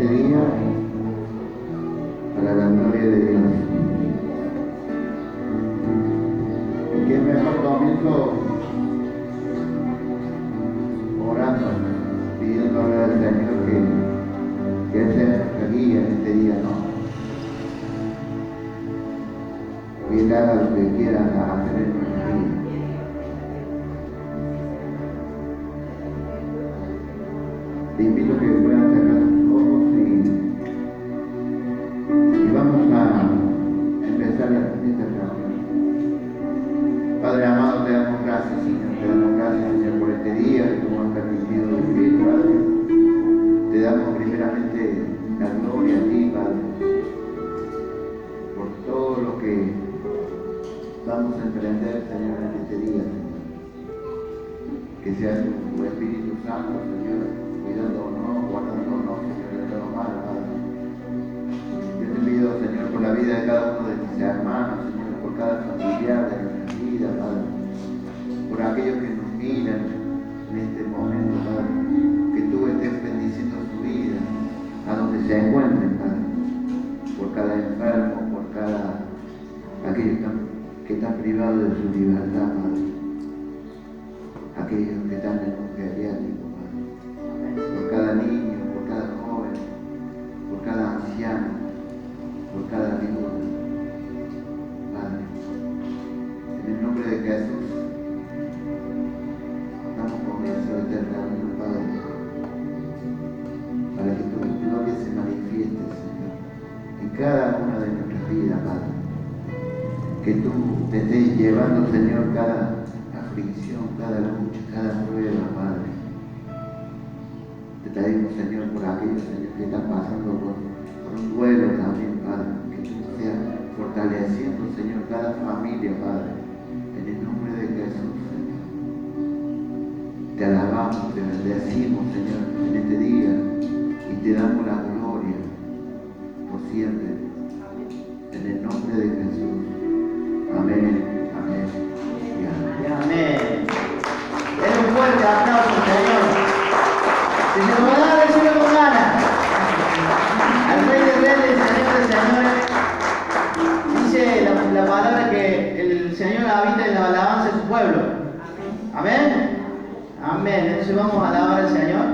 este día para la gloria de Dios. Y qué mejor comienzo orando, pidiéndole al Señor que Él sea nuestra guía en este día, ¿no? Que Él haga lo que quiera hacer en nuestra vida. Te invito a que puedan sacar sus ojos y vamos a empezar esta reunión. Padre amado, te damos gracias, Señor. Te damos gracias, Señor, por este día que tú nos has permitido vivir, Padre. Te damos primeramente la gloria a ti, Padre, por todo lo que vamos a emprender, Señor, en este día, Señor. Que sea tu Espíritu Santo, Señor, cuidándonos, guardándonos, Señor, de todo mal, Padre. Yo te pido, Señor, por la vida de cada uno de mis hermanos, Señor, por cada familiar de nuestra vida, Padre. Por aquellos que nos miran en este momento, Padre. Que tú estés bendiciendo su vida, a donde se encuentren, Padre. Por cada enfermo, por cada aquellos que están privados de su libertad, Padre. Aquellos que están en un geriátrico, Padre. Por cada niño, por cada joven, por cada anciano, por cada viuda, Padre. En el nombre de Jesús, damos comienzo a esta reunión, Padre, para que tu gloria se manifieste, Señor, en cada una de nuestras vidas, Padre. Que tú te estés llevando, Señor, cada aflicción, cada lucha, cada prueba, Padre. Te pedimos, Señor, por aquellos, Señor, que están pasando por un duelo también, Padre. Que tú seas fortaleciendo, Señor, cada familia, Padre. En el nombre de Jesús, Señor. Te alabamos, te bendecimos, Señor, en este día. Y te damos la gloria por siempre. En el nombre de Jesús. Amén, amén y amén. Amén. Es un fuerte aplauso, Señor. Si se lo va a dar, decirlo con ganas. Al Rey de Reyes, Señor de Señores, dice la palabra que el Señor habita en la alabanza de su pueblo. Amén. Amén. Entonces vamos a alabar al Señor.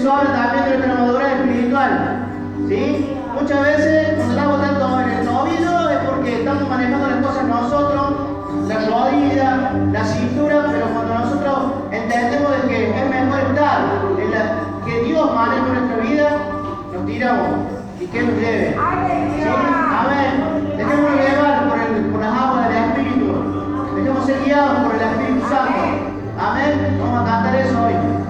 eso habla también de nuestra madurez espiritual. ¿Sí? Muchas veces cuando estamos tanto en el tobillo es porque estamos manejando las cosas nosotros, la rodilla, la cintura, pero cuando nosotros entendemos de que es mejor estar que Dios maneja nuestra vida, nos tiramos y que nos lleve. ¿Sí? Amén. Dejémonos llevar por las aguas del Espíritu. Dejemos ser guiados por el Espíritu Santo. Amén. Vamos a cantar eso hoy.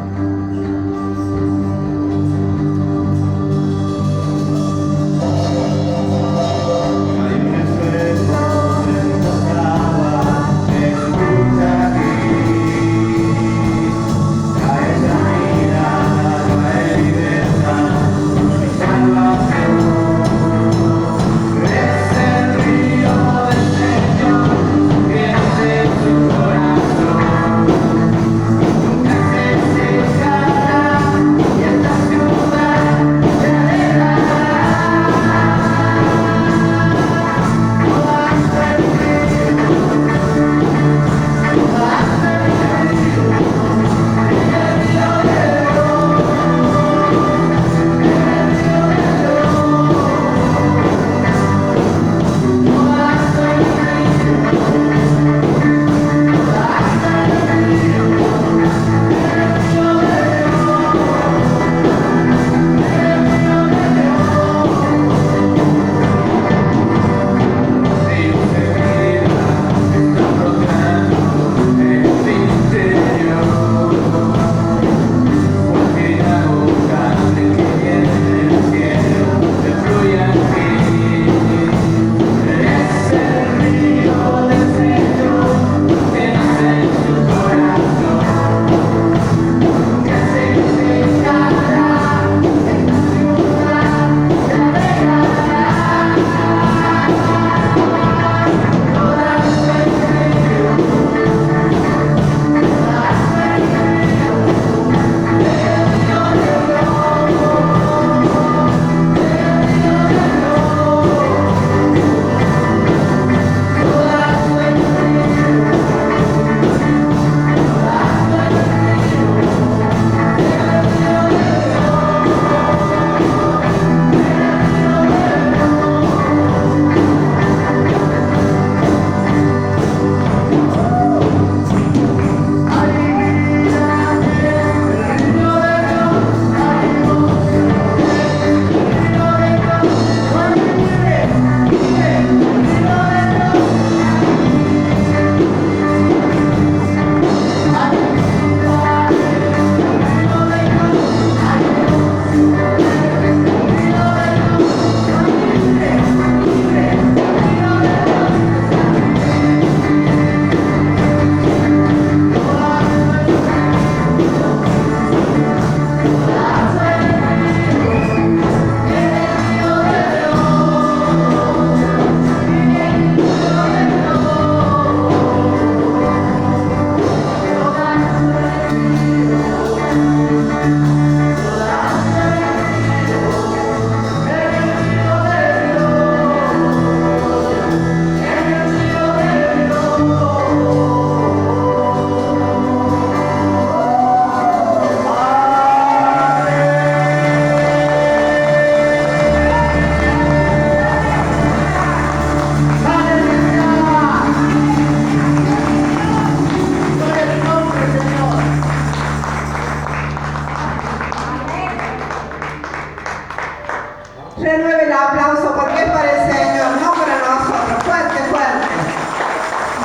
Renueve el aplauso porque es para el Señor, no para nosotros. Fuerte, fuerte.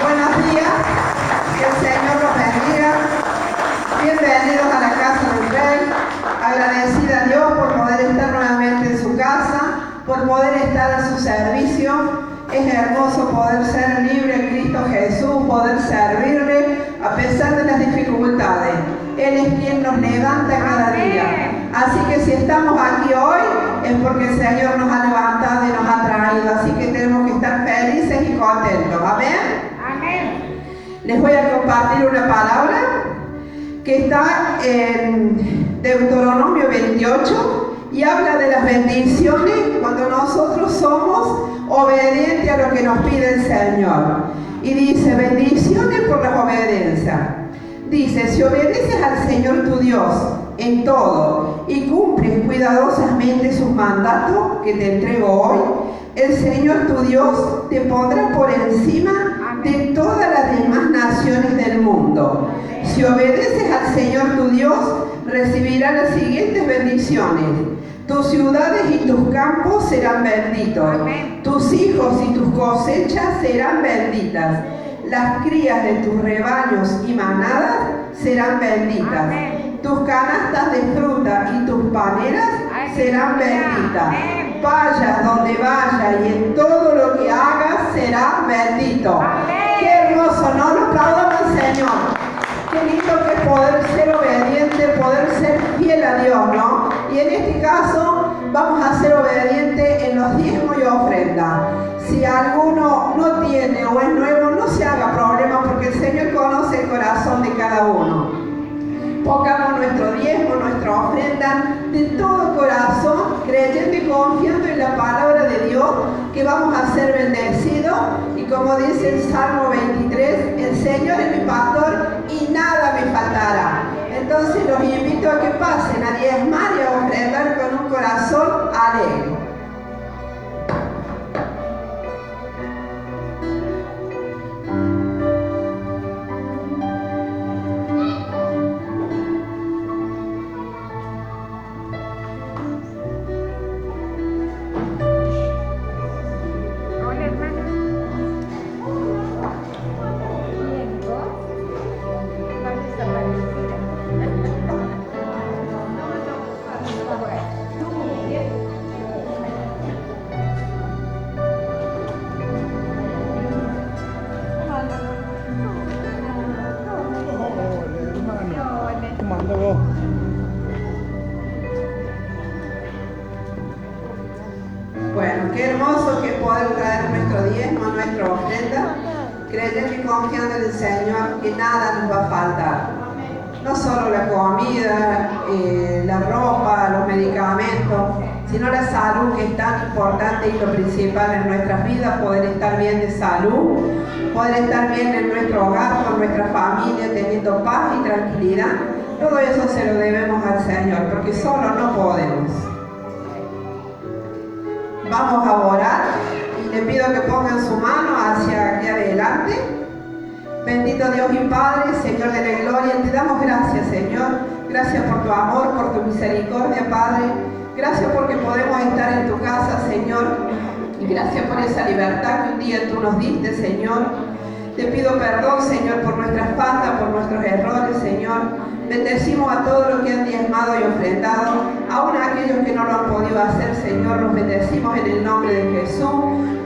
Buenos días, que el Señor los bendiga. Bienvenidos a la casa del Rey. Agradecida a Dios por poder estar nuevamente en su casa, por poder estar a su servicio. Es hermoso poder ser libre en Cristo Jesús, poder servirle a pesar de las dificultades. Él es quien nos levanta cada día. Así que si estamos aquí hoy es porque el Señor nos ha levantado y nos ha traído. Así que tenemos que estar felices y contentos. Amén. Amén. Les voy a compartir una palabra que está en Deuteronomio 28 y habla de las bendiciones cuando nosotros somos obedientes a lo que nos pide el Señor. Y dice, bendiciones por la obediencia. Dice, si obedeces al Señor tu Dios en todo y cumples cuidadosamente sus mandatos que te entrego hoy, el Señor tu Dios te pondrá por encima de todas las demás naciones del mundo. Si obedeces al Señor tu Dios, recibirás las siguientes bendiciones. Tus ciudades y tus campos serán benditos. Tus hijos y tus cosechas serán benditas. Las crías de tus rebaños y manadas serán benditas. Tus canastas de fruta y tus paneras serán benditas. Vayas donde vayas y en todo lo que hagas será bendito. Qué hermoso, ¿no? Lo aplaudamos al Señor. Qué lindo que es poder ser obediente, poder ser fiel a Dios, ¿no? Y en este caso vamos a ser obedientes en los diezmos y ofrendas. Si alguno no tiene o es nuevo, no se haga problema porque el Señor conoce el corazón de cada uno. Pongamos nuestro diezmo, nuestra ofrenda de todo corazón, creyendo y confiando en la palabra de Dios, que vamos a ser bendecidos. Y como dice el Salmo 23, el Señor es mi pastor y nada me faltará. Entonces los invito a que pasen a diezmar y a ofrendar con un corazón alegre. Bueno, qué hermoso que poder traer nuestro diezmo, nuestra ofrenda, creyendo y confiando en el Señor que nada nos va a faltar. No solo la comida, la ropa, los medicamentos, sino la salud, que es tan importante y lo principal en nuestras vidas, poder estar bien de salud, poder estar bien en nuestro hogar, con nuestra familia, teniendo paz y tranquilidad. Todo eso se lo debemos al Señor, porque solo no podemos. Vamos a orar y le pido que pongan su mano hacia aquí adelante. Bendito Dios y Padre, Señor de la gloria, te damos gracias, Señor. Gracias por tu amor, por tu misericordia, Padre. Gracias porque podemos estar en tu casa, Señor. Y gracias por esa libertad que un día tú nos diste, Señor. Te pido perdón, Señor, por nuestras faltas, por nuestros errores, Señor. Bendecimos a todos los que han diezmado y ofrendado, aún a aquellos que no lo han podido hacer, Señor. Los bendecimos en el nombre de Jesús,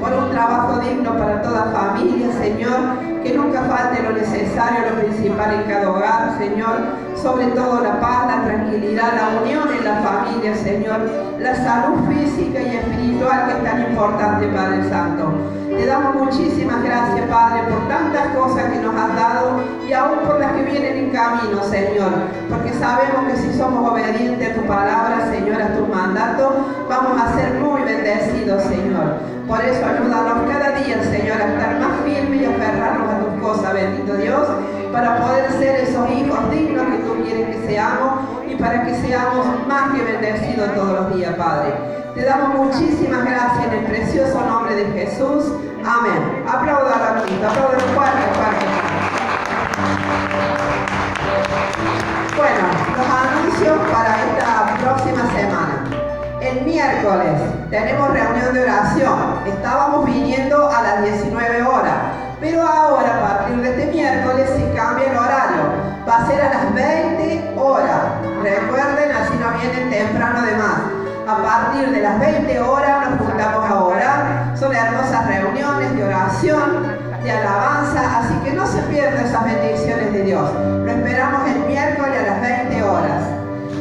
por un trabajo digno para toda familia, Señor. Que nunca falte lo necesario, lo principal en cada hogar, Señor. Sobre todo la paz, la tranquilidad, la unión en la familia, Señor. La salud física y espiritual que es tan importante, Padre Santo. Te damos muchísimas gracias, Padre, por tantas cosas que nos has dado y aún por las que vienen en camino, Señor. Porque sabemos que si somos obedientes a tu palabra, Señor, a tus mandatos, vamos a ser muy bendecidos, Señor. Por eso ayúdanos cada día, Señor, a estar más firmes y a aferrarnos a tus cosas, bendito Dios, para poder ser esos hijos dignos que tú quieres que seamos y para que seamos más que bendecidos todos los días, Padre. Te damos muchísimas gracias en el precioso nombre de Jesús. Amén. Aplauda a la Cristo, aplauda fuerte, fuerte. Bueno, los anuncios para esta próxima semana. El miércoles tenemos reunión de oración. Estábamos viniendo a las 19 horas, pero ahora a partir de este miércoles se cambia el horario. Va a ser a las 20 horas. Recuerden, así no vienen temprano de más. A partir de las 20 horas nos juntamos a orar. Son hermosas reuniones de oración, de alabanza, así que no se pierdan esas bendiciones de Dios. Lo esperamos el miércoles a las 20 horas.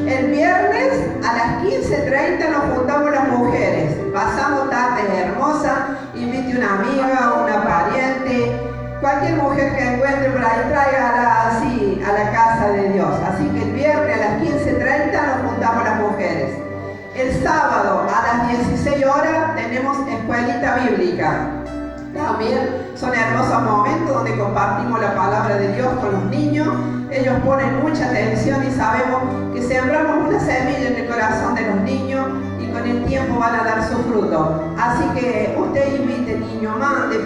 El viernes a las 15:30 nos juntamos las mujeres. Pasamos tardes hermosas. Invite una amiga, una pariente, cualquier mujer que encuentre por ahí, tráigala así a la casa de Dios. Así que el viernes a las 15:30 nos juntamos las mujeres. El sábado a las 16 horas tenemos escuelita bíblica. También son hermosos momentos donde compartimos la palabra de Dios con los niños. Ellos ponen mucha atención y sabemos que sembramos una semilla en el corazón de los niños y con el tiempo van a dar su fruto. Así que usted invite niños, mande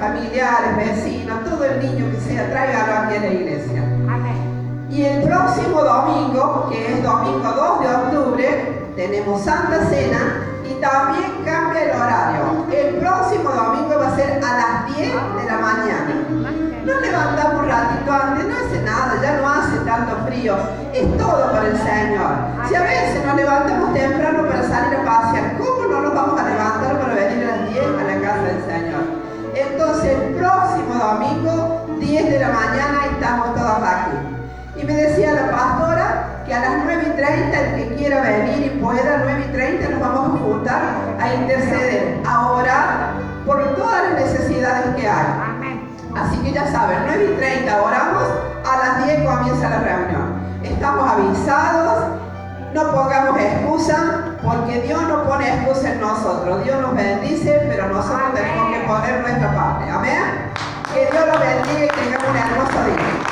familiares, vecinos, todo el niño que sea, tráigalo aquí a la iglesia. Amén. Y el próximo domingo, que es domingo 2 de octubre, tenemos Santa Cena y también cambia el horario. El próximo domingo va a ser a las 10 de la mañana. Nos levantamos un ratito antes, no hace nada, ya no hace tanto frío. Es todo para el Señor. Si a veces nos levantamos temprano para salir a pasear, ¿cómo no nos vamos a levantar para venir a las 10 a la casa del Señor? Entonces el próximo domingo, 10 de la mañana, estamos todos aquí. Y me decía la pastora que a las 9:30 el que quiera venir y pueda, a 9:30 nos vamos a juntar a interceder, a orar por todas las necesidades que hay. Así que ya saben, 9:30 oramos, a las 10 comienza la reunión. Estamos avisados, no pongamos excusa, porque Dios no pone excusa en nosotros. Dios nos bendice, pero nosotros tenemos que poner nuestra parte. Amén. Que Dios los bendiga y tengan un hermoso día.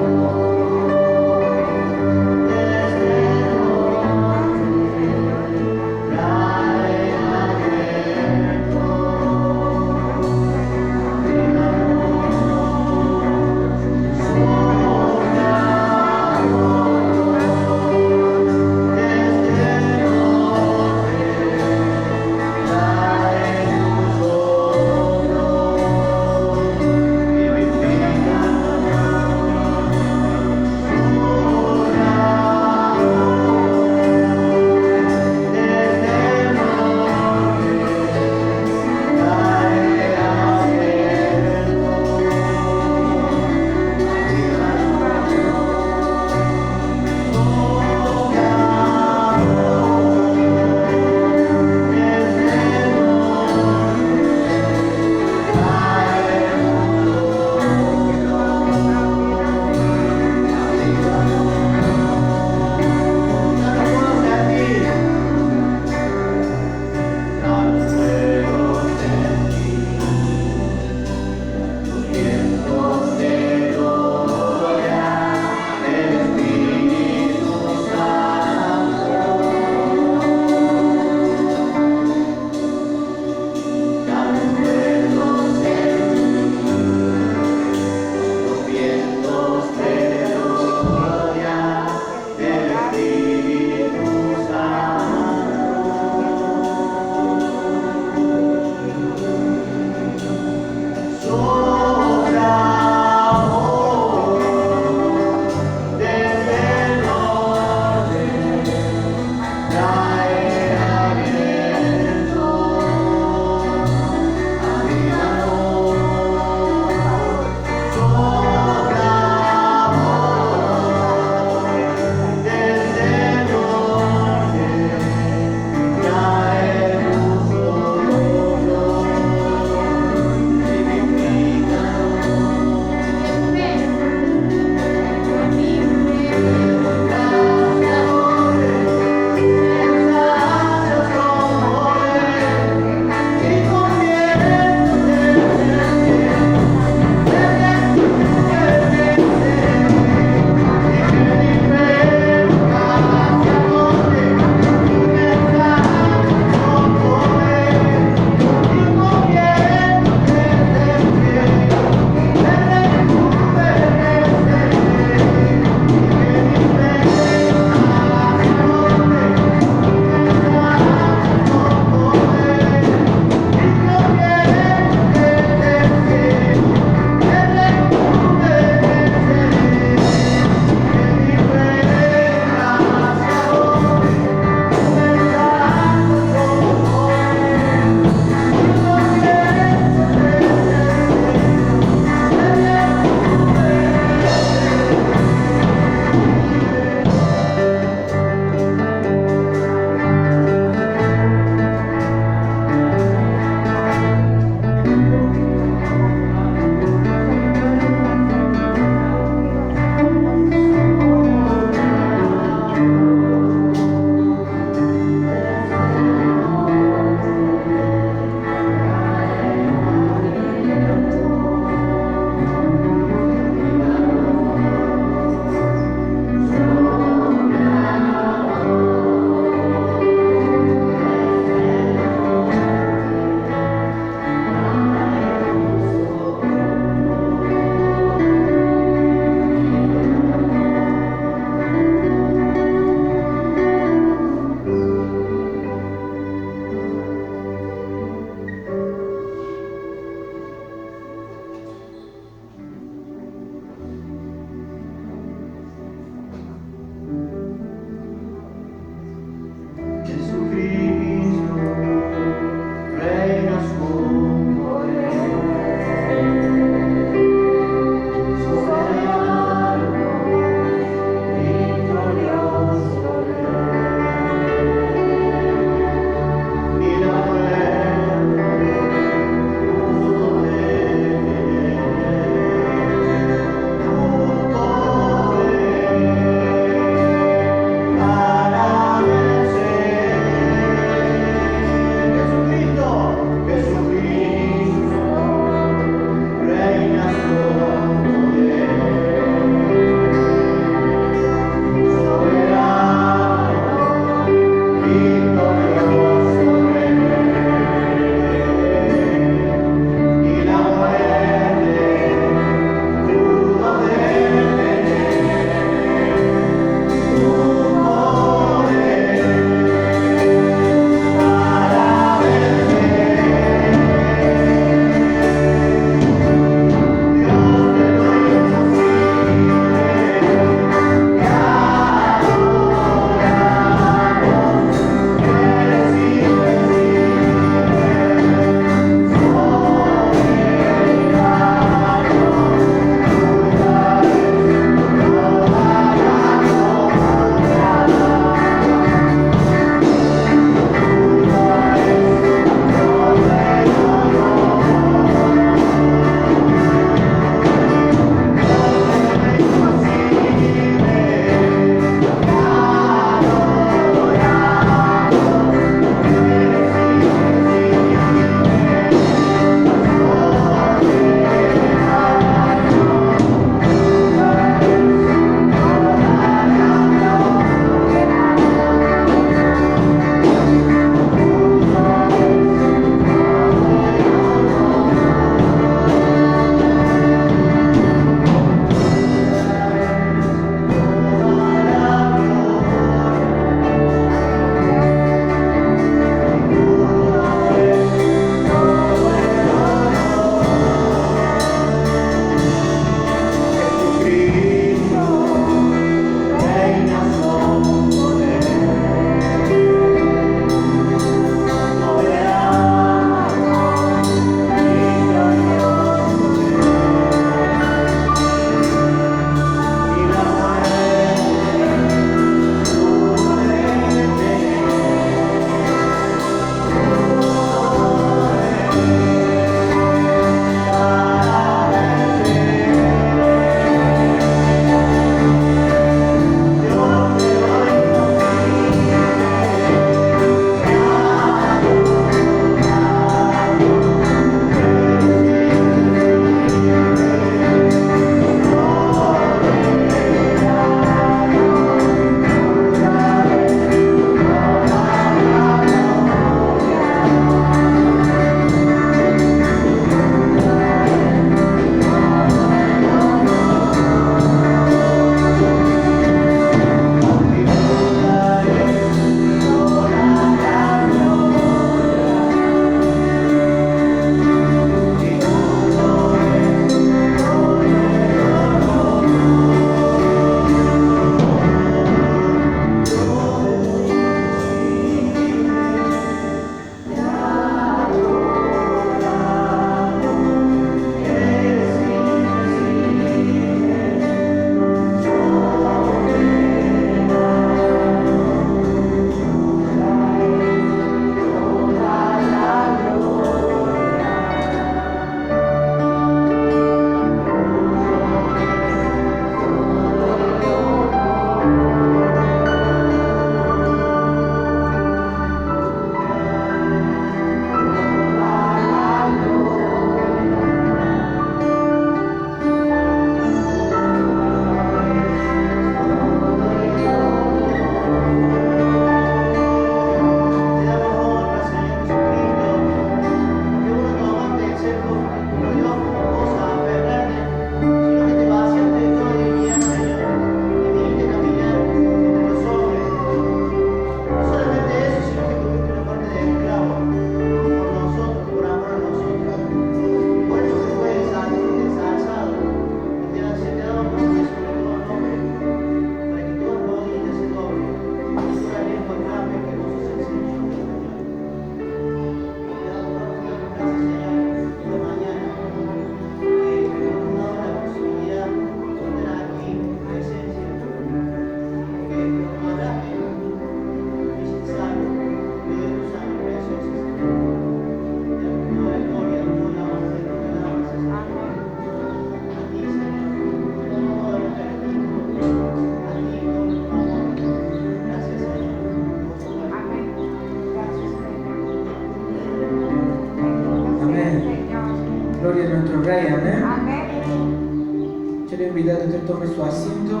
nuestro Rey, amén. Amén. Yo le invito a que usted tome su asiento.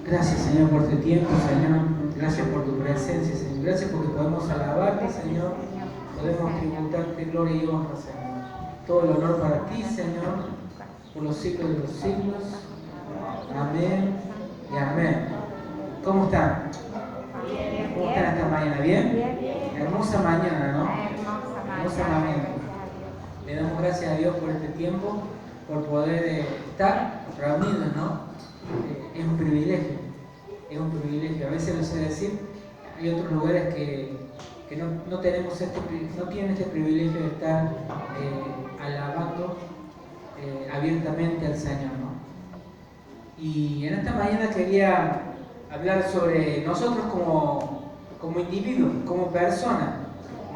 Gracias, Señor, por este tiempo, Señor. Gracias por tu presencia, Señor. Gracias porque podemos alabarte, Señor. Podemos tributarte gloria y honra, Señor. Todo el honor para ti, Señor, por los siglos de los siglos. Amén y amén. ¿Cómo están? ¿Cómo están esta mañana? ¿Bien? Hermosa mañana, ¿no? Hermosa mañana. Le damos gracias a Dios por este tiempo, por poder estar reunidos, ¿no? Es un privilegio. Es un privilegio. A veces lo sé decir, hay otros lugares que no tienen este privilegio de estar alabando abiertamente al Señor, ¿no? Y en esta mañana quería hablar sobre nosotros como individuos, como personas,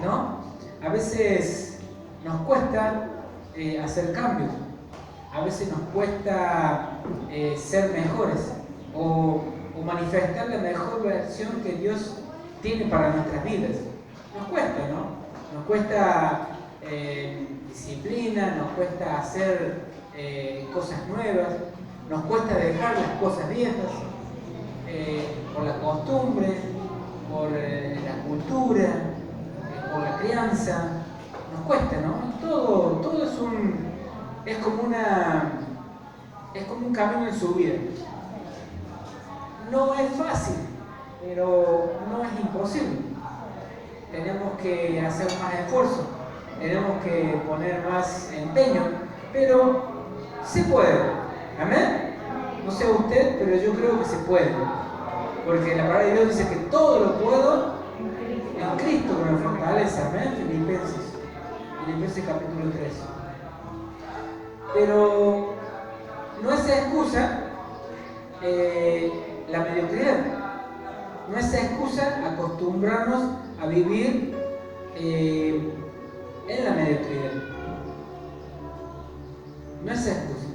¿no? A veces nos cuesta hacer cambios, a veces nos cuesta ser mejores o manifestar la mejor versión que Dios tiene para nuestras vidas. Nos cuesta, ¿no? Nos cuesta disciplina, nos cuesta hacer cosas nuevas, nos cuesta dejar las cosas viejas por la costumbre, por la cultura, por la crianza. Nos cuesta, ¿no? Todo es como un camino en su vida. No es fácil, pero no es imposible. Tenemos que hacer más esfuerzo, tenemos que poner más empeño, pero se puede. ¿Amén? No sé usted, pero yo creo que se puede. Porque la palabra de Dios dice que todo lo puedo en Cristo que me fortalece. Amén. Filipenses capítulo 3. Pero no es excusa la mediocridad. No es excusa acostumbrarnos a vivir en la mediocridad. No es excusa.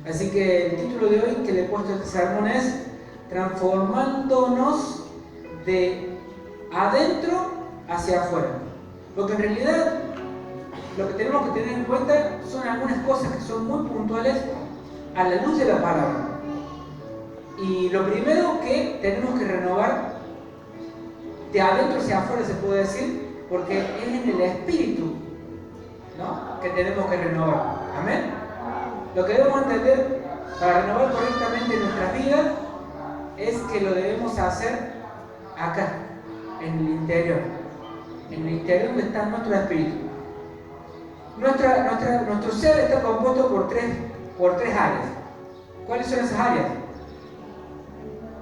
Así que el título de hoy que le he puesto a este sermón es transformándonos de adentro hacia afuera. Porque en realidad lo que tenemos que tener en cuenta son algunas cosas que son muy puntuales a la luz de la palabra. Y lo primero que tenemos que renovar de adentro hacia afuera, se puede decir, porque es en el espíritu, ¿no?, que tenemos que renovar. Amén. Lo que debemos entender para renovar correctamente nuestras vidas es que lo debemos hacer acá, en el interior donde está nuestro espíritu. Nuestro ser está compuesto por tres áreas. ¿Cuáles son esas áreas?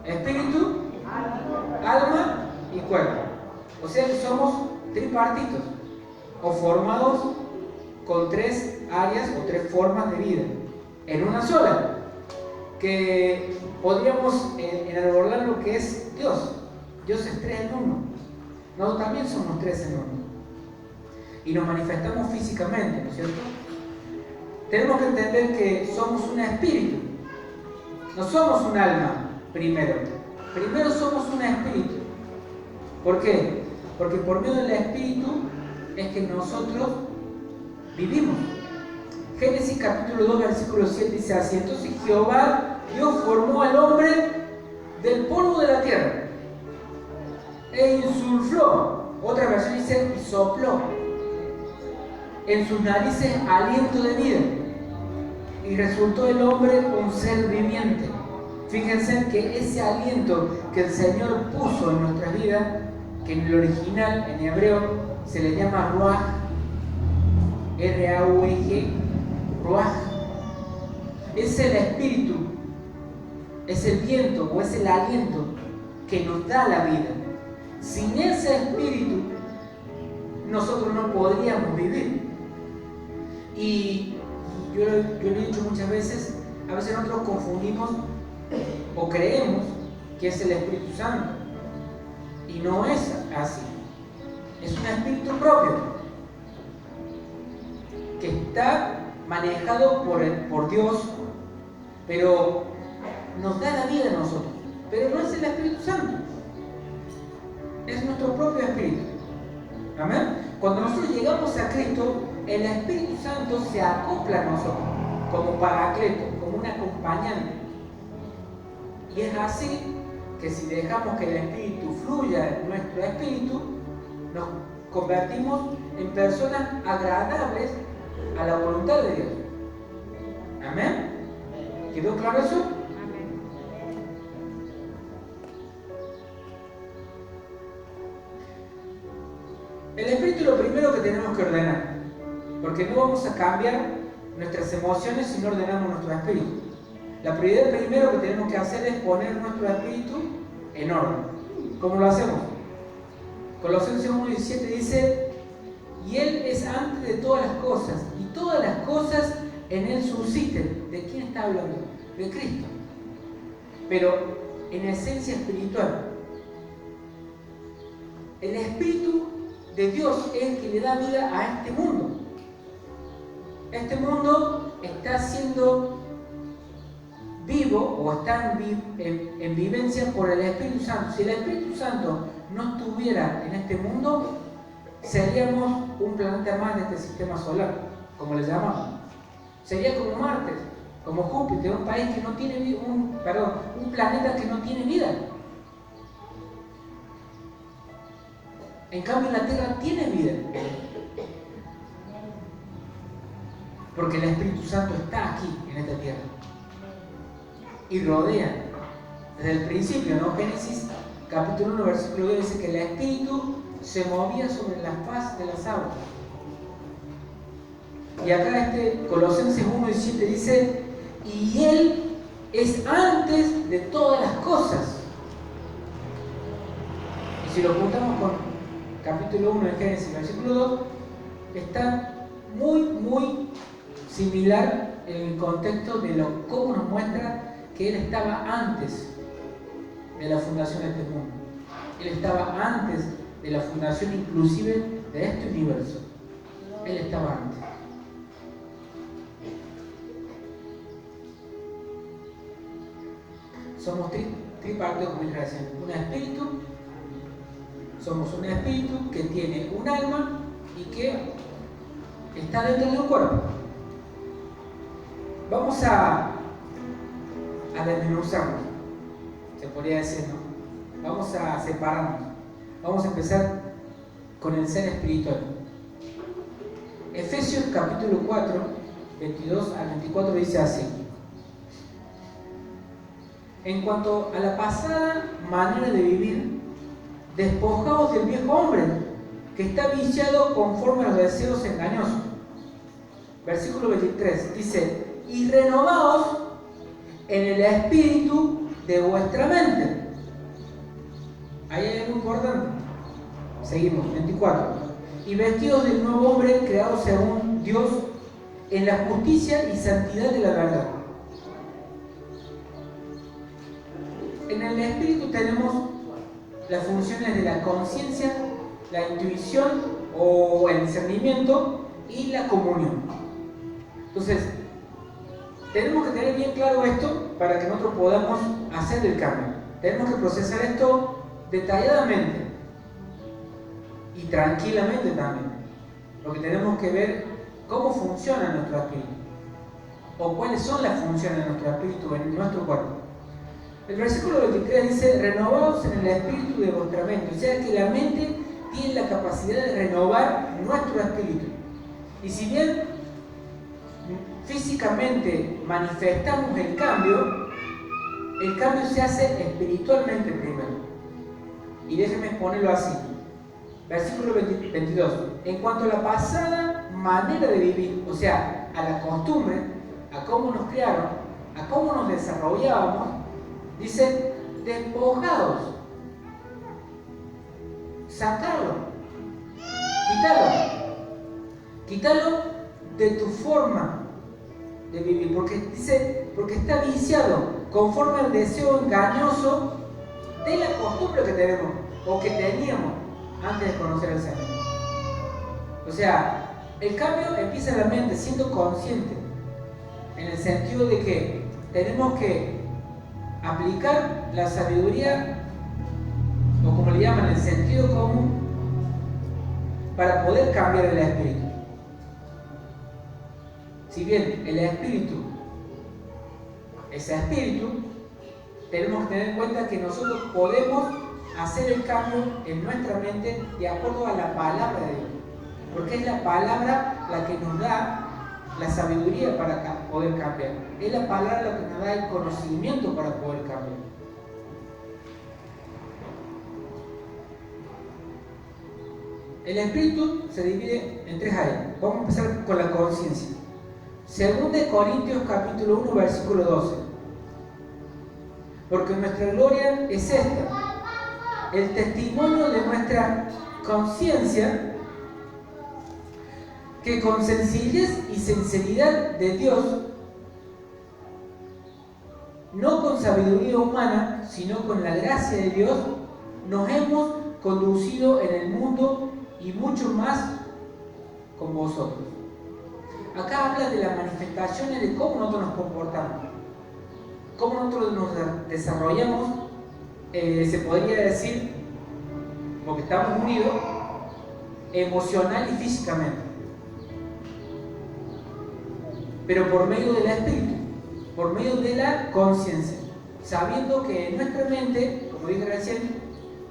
Espíritu, alma y cuerpo. O sea que somos tripartitos o formados con tres áreas o tres formas de vida en una sola, que podríamos enarbolar lo que es Dios. Dios es tres en uno. Nosotros también somos tres en uno y nos manifestamos físicamente, ¿no es cierto? Tenemos que entender que somos un espíritu, no somos un alma. Primero somos un espíritu. ¿Por qué? Porque por medio del espíritu es que nosotros vivimos. Génesis capítulo 2 versículo 7 dice así: entonces Jehová Dios formó al hombre del polvo de la tierra e insufló, otra versión dice y sopló en sus narices aliento de vida, y resultó el hombre un ser viviente. Fíjense que ese aliento que el Señor puso en nuestras vidas, que en el original, en hebreo, se le llama Ruach, R-A-U-G, Ruach, es el espíritu, es el viento o es el aliento que nos da la vida. Sin ese espíritu, nosotros no podríamos vivir. Y yo lo he dicho muchas veces, a veces nosotros confundimos o creemos que es el Espíritu Santo, y no es así. Es un espíritu propio que está manejado por Dios, pero nos da la vida a nosotros, pero no es el Espíritu Santo, es nuestro propio espíritu. Amén. Cuando nosotros llegamos a Cristo, el Espíritu Santo se acopla a nosotros como paracleto, como un acompañante. Y es así que si dejamos que el Espíritu fluya en nuestro espíritu, nos convertimos en personas agradables a la voluntad de Dios. ¿Amén? ¿Quedó claro eso? El espíritu es lo primero que tenemos que ordenar, porque no vamos a cambiar nuestras emociones si no ordenamos nuestro espíritu. La prioridad primero que tenemos que hacer es poner nuestro espíritu en orden. ¿Cómo lo hacemos? Colosenses 1:17 dice: y Él es antes de todas las cosas, y todas las cosas en Él subsisten. ¿De quién está hablando? De Cristo. Pero en esencia espiritual. El Espíritu de Dios es el que le da vida a este mundo. Este mundo está siendo vivo o está en vivencia por el Espíritu Santo. Si el Espíritu Santo no estuviera en este mundo, seríamos un planeta más de este sistema solar, como le llamamos. Sería como Marte, como Júpiter, un país que no tiene un planeta que no tiene vida. En cambio, la Tierra tiene vida, porque el Espíritu Santo está aquí, en esta Tierra, y rodea. Desde el principio, ¿no? Génesis capítulo 1, versículo 2 dice que el Espíritu se movía sobre la faz de las aguas. Y acá Colosenses 1:17 dice: y Él es antes de todas las cosas. Y si lo juntamos con capítulo 1 de Génesis, versículo 2, está muy similar en el contexto de cómo nos muestra que Él estaba antes de la fundación de este mundo. Él estaba antes de la fundación inclusive de este universo. Él estaba antes. Somos tripartitos, como dije recién. Un espíritu. Somos un espíritu que tiene un alma y que está dentro de un cuerpo. Vamos a desmenuzarnos, se podría decir, ¿no? Vamos a separarnos. Vamos a empezar con el ser espiritual. Efesios capítulo 4, 22 al 24 dice así: en cuanto a la pasada manera de vivir, despojaos del viejo hombre, que está viciado conforme a los deseos engañosos. Versículo 23 dice: y renovaos en el espíritu de vuestra mente. Ahí hay algo importante. Seguimos, 24. Y vestidos del nuevo hombre, creado según Dios, en la justicia y santidad de la verdad. En el espíritu tenemos las funciones de la conciencia, la intuición o el discernimiento y la comunión. Entonces, tenemos que tener bien claro esto para que nosotros podamos hacer el cambio. Tenemos que procesar esto detalladamente y tranquilamente también, porque tenemos que ver cómo funciona nuestro espíritu o cuáles son las funciones de nuestro espíritu en nuestro cuerpo. El versículo 23 dice: renovaos en el espíritu de vuestra mente. O sea que la mente tiene la capacidad de renovar nuestro espíritu. Y si bien físicamente manifestamos el cambio se hace espiritualmente primero. Y déjenme ponerlo así. Versículo 22. En cuanto a la pasada manera de vivir, o sea, a la costumbre, a cómo nos criaron, a cómo nos desarrollábamos, dice: despojados, sacarlo, quítalo de tu forma de vivir, porque está viciado conforme al deseo engañoso de la costumbre que tenemos o que teníamos antes de conocer al Señor. O sea, el cambio empieza en la mente, siendo consciente, en el sentido de que tenemos que aplicar la sabiduría, o como le llaman, el sentido común, para poder cambiar el espíritu. Si bien el espíritu es espíritu, tenemos que tener en cuenta que nosotros podemos hacer el cambio en nuestra mente de acuerdo a la palabra de Dios, porque es la palabra la que nos da la sabiduría para poder cambiar, es la palabra la que nos da el conocimiento para poder cambiar. El espíritu se divide en 3 áreas. Vamos a empezar con la conciencia. 2 Corintios capítulo 1 versículo 12. Porque nuestra gloria es esta, el testimonio de nuestra conciencia, que con sencillez y sinceridad de Dios, no con sabiduría humana, sino con la gracia de Dios, nos hemos conducido en el mundo y mucho más con vosotros. Acá habla de las manifestaciones de cómo nosotros nos comportamos, cómo nosotros nos desarrollamos, se podría decir, porque estamos unidos, emocional y físicamente, pero por medio del espíritu, por medio de la conciencia, sabiendo que en nuestra mente, como dije recién,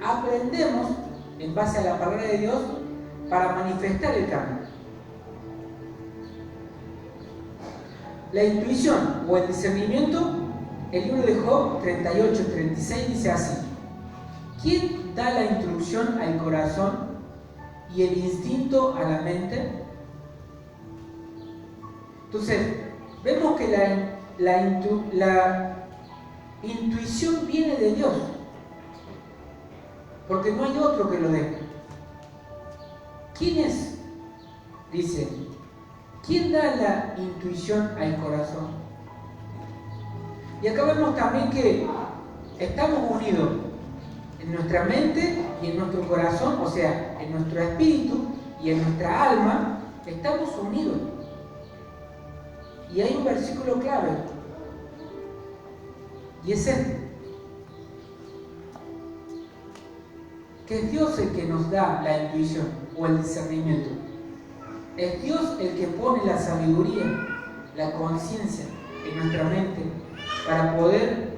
aprendemos en base a la palabra de Dios para manifestar el cambio. La intuición o el discernimiento, el libro de Job 38:36 dice así: ¿quién da la instrucción al corazón y el instinto a la mente? Entonces, vemos que la intuición viene de Dios, porque no hay otro que lo dé. ¿Quién es? Dice, ¿quién da la intuición al corazón? Y acá vemos también que estamos unidos en nuestra mente y en nuestro corazón, o sea, en nuestro espíritu y en nuestra alma, estamos unidos. Y hay un versículo clave, y es este, que es Dios el que nos da la intuición o el discernimiento. Es Dios el que pone la sabiduría, la conciencia en nuestra mente para poder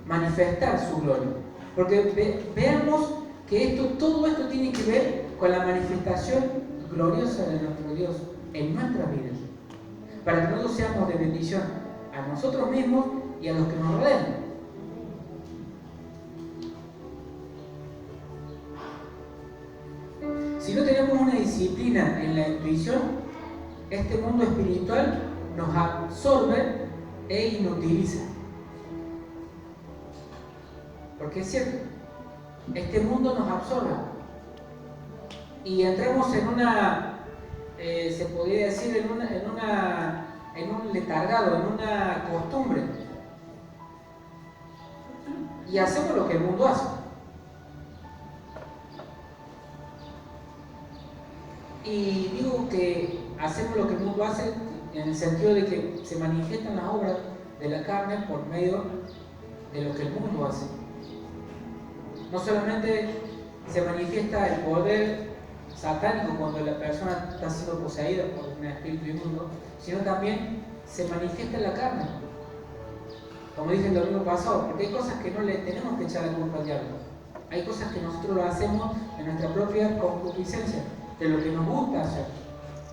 manifestar su gloria. Porque veamos que todo esto tiene que ver con la manifestación gloriosa de nuestro Dios en nuestras vidas, para que nosotros seamos de bendición a nosotros mismos y a los que nos rodean. Si no tenemos una disciplina en la intuición, este mundo espiritual nos absorbe e inutiliza. Porque es cierto, este mundo nos absorbe y entramos en una, se podría decir, en un letargado, en una costumbre, y hacemos lo que el mundo hace. Y digo que hacemos lo que el mundo hace en el sentido de que se manifiestan las obras de la carne por medio de lo que el mundo hace. No solamente se manifiesta el poder satánico cuando la persona está siendo poseída por un espíritu inmundo, sino también se manifiesta en la carne. Como dije el domingo pasado, porque hay cosas que no le tenemos que echar la culpa al diablo. Hay cosas que nosotros lo hacemos en nuestra propia concupiscencia, de lo que nos gusta hacer,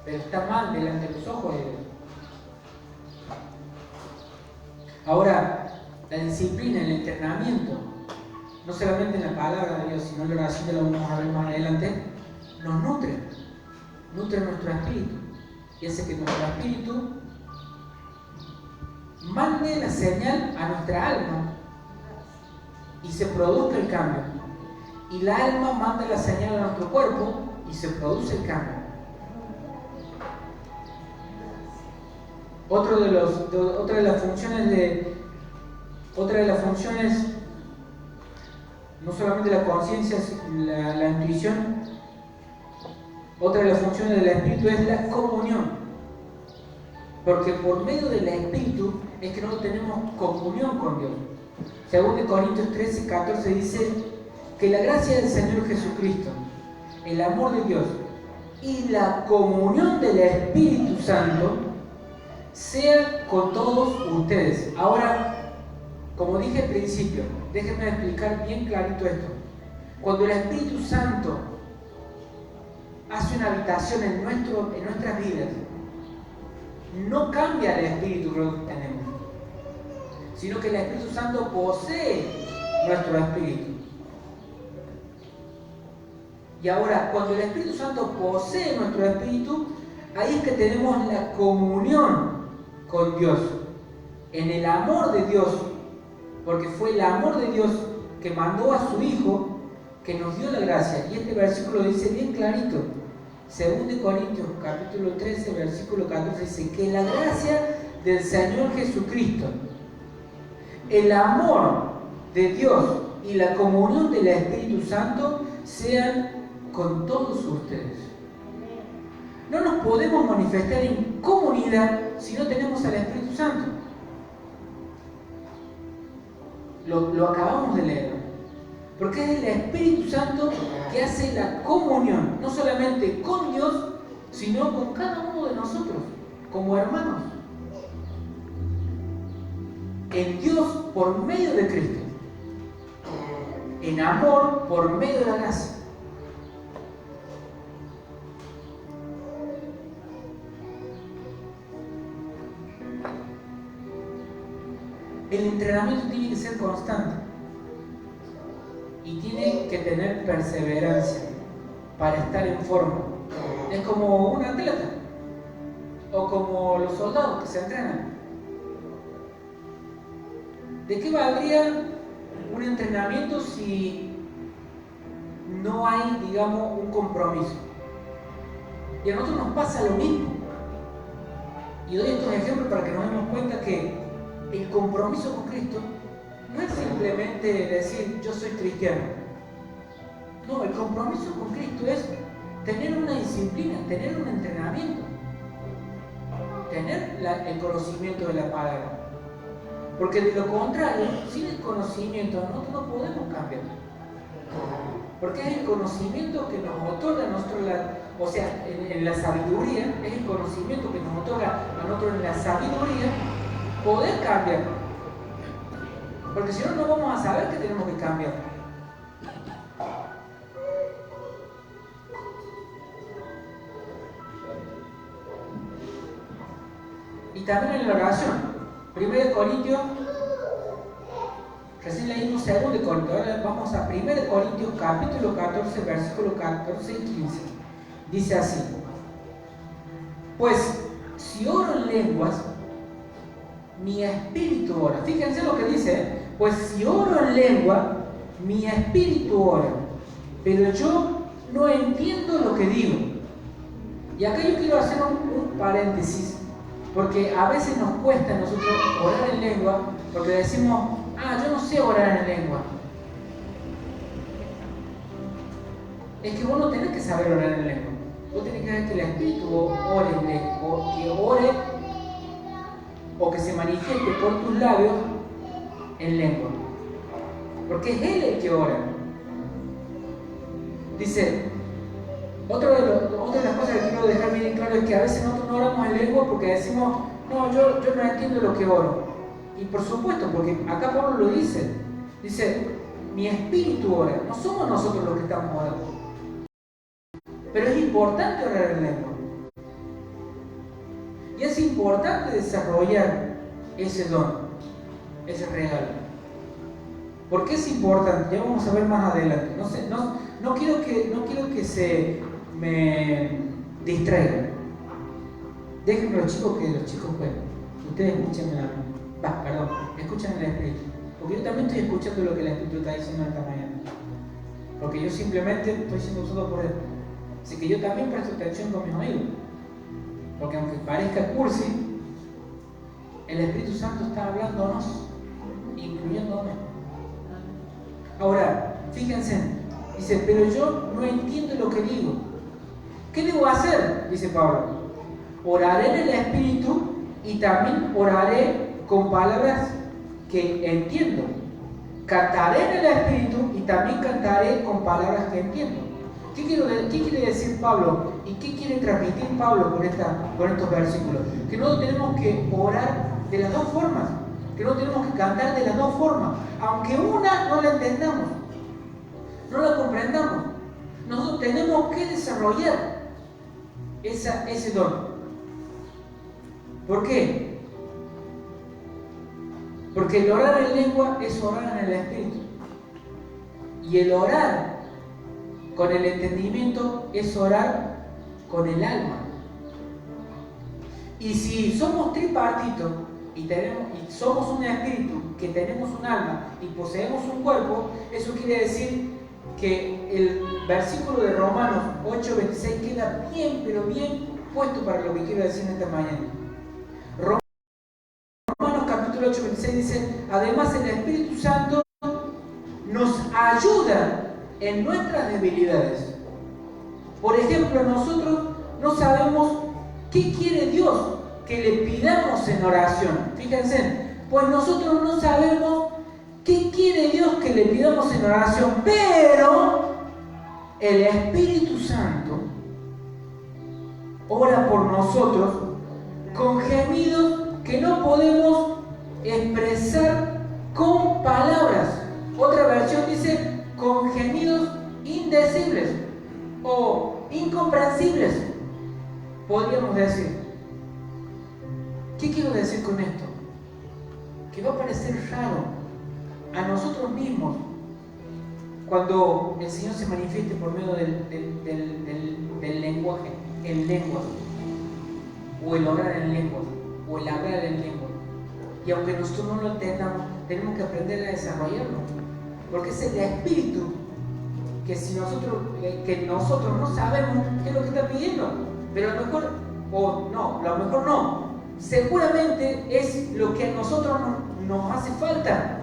pero está mal delante de los ojos de Dios. Ahora, la disciplina, el entrenamiento, no solamente en la palabra de Dios, sino en la oración, lo vamos a ver más adelante, nos nutre nuestro espíritu y hace que nuestro espíritu mande la señal a nuestra alma y se produzca el cambio, y la alma manda la señal a nuestro cuerpo y se produce el cambio. Otra de las funciones, no solamente la conciencia, la intuición, otra de las funciones del espíritu es la comunión, porque por medio del espíritu es que nosotros tenemos comunión con Dios. Según de Corintios 13:14 dice que la gracia del Señor Jesucristo, el amor de Dios y la comunión del Espíritu Santo sea con todos ustedes. Ahora, como dije al principio, déjenme explicar bien clarito esto. Cuando el Espíritu Santo hace una habitación en nuestras vidas, no cambia el espíritu que nosotros tenemos, sino que el Espíritu Santo posee nuestro espíritu. Y ahora, cuando el Espíritu Santo posee nuestro espíritu, ahí es que tenemos la comunión con Dios, en el amor de Dios, porque fue el amor de Dios que mandó a su Hijo, que nos dio la gracia. Y este versículo dice bien clarito, 2 Corintios capítulo 13, versículo 14, dice que la gracia del Señor Jesucristo, el amor de Dios y la comunión del Espíritu Santo sean con todos ustedes. No nos podemos manifestar en comunidad si no tenemos al Espíritu Santo. Lo acabamos de leer. Porque es el Espíritu Santo que hace la comunión, no solamente con Dios, sino con cada uno de nosotros, como hermanos. En Dios por medio de Cristo. En amor por medio de la gracia. El entrenamiento tiene que ser constante y tiene que tener perseverancia para estar en forma. Es como un atleta o como los soldados que se entrenan. ¿De qué valdría un entrenamiento si no hay, digamos, un compromiso? Y a nosotros nos pasa lo mismo. Y doy estos ejemplos para que nos demos cuenta que el compromiso con Cristo no es simplemente decir yo soy cristiano. No, el compromiso con Cristo es tener una disciplina, tener un entrenamiento, tener el conocimiento de la palabra. Porque de lo contrario, sin el conocimiento nosotros no podemos cambiar. Porque es el conocimiento que nos otorga a nosotros, en la sabiduría, es el conocimiento que nos otorga a nosotros en la sabiduría poder cambiar. Porque si no, no vamos a saber que tenemos que cambiar. Y también en la oración. 1 Corintios, recién leímos 2 Corintios, ahora vamos a 1 Corintios capítulo 14, versículos 14 y 15. Dice así: pues si oro en lenguas, mi espíritu ora. Fíjense lo que dice, ¿eh? Pues si oro en lengua, mi espíritu ora, pero yo no entiendo lo que digo. Y acá yo quiero hacer un paréntesis, porque a veces nos cuesta a nosotros orar en lengua, porque decimos, yo no sé orar en lengua. Es que vos no tenés que saber orar en lengua. Vos tenés que ver que el espíritu ore en lengua, o que ore o que se manifieste por tus labios en lengua, porque es Él el que ora. Dice, otra de las cosas que quiero dejar bien claro es que a veces nosotros no oramos en lengua porque decimos, no, yo no entiendo lo que oro. Y por supuesto, porque acá Pablo lo dice, mi espíritu ora, no somos nosotros los que estamos orando. Pero es importante orar en lengua. Y es importante desarrollar ese don, ese regalo. ¿Por qué es importante? Ya vamos a ver más adelante. No quiero que se me distraigan. Déjenme los chicos jueguen. Ustedes escúchenme escuchen el Espíritu. Porque yo también estoy escuchando lo que el Espíritu está diciendo esta mañana. Porque yo simplemente estoy siendo usado por Él. Así que yo también presto atención con mis amigos. Porque aunque parezca cursi, el Espíritu Santo está hablándonos, incluyéndonos. Ahora, fíjense, dice, pero yo no entiendo lo que digo. ¿Qué debo hacer? Dice Pablo. Oraré en el Espíritu y también oraré con palabras que entiendo. Cantaré en el Espíritu y también cantaré con palabras que entiendo. ¿Qué quiere decir Pablo? ¿Y qué quiere transmitir Pablo con estos versículos? Que no tenemos que orar de las dos formas, que no tenemos que cantar de las dos formas, aunque una no la entendamos, no la comprendamos. Nosotros tenemos que desarrollar ese don. ¿Por qué? Porque el orar en lengua es orar en el Espíritu. Y el orar con el entendimiento es orar con el alma. Y si somos tripartitos y somos un espíritu, que tenemos un alma y poseemos un cuerpo, eso quiere decir que el versículo de Romanos 8:26 queda bien, pero bien puesto para lo que quiero decir en esta mañana. Romanos capítulo 8:26 dice: además el Espíritu Santo nos ayuda en nuestras debilidades. Por ejemplo, nosotros no sabemos qué quiere Dios que le pidamos en oración. Fíjense, pues nosotros no sabemos qué quiere Dios que le pidamos en oración, pero el Espíritu Santo ora por nosotros con gemidos que no podemos expresar con palabras. Otra versión dice con gemidos indecibles o incomprensibles, podríamos decir. ¿Qué quiero decir con esto? Que va a parecer raro a nosotros mismos cuando el Señor se manifieste por medio del lenguaje, en lengua, o el orar en lengua, o el hablar en lengua. Y aunque nosotros no lo entendamos, tenemos que aprender a desarrollarlo, porque es el Espíritu que nosotros no sabemos qué es lo que está pidiendo, pero a lo mejor, seguramente es lo que a nosotros nos hace falta,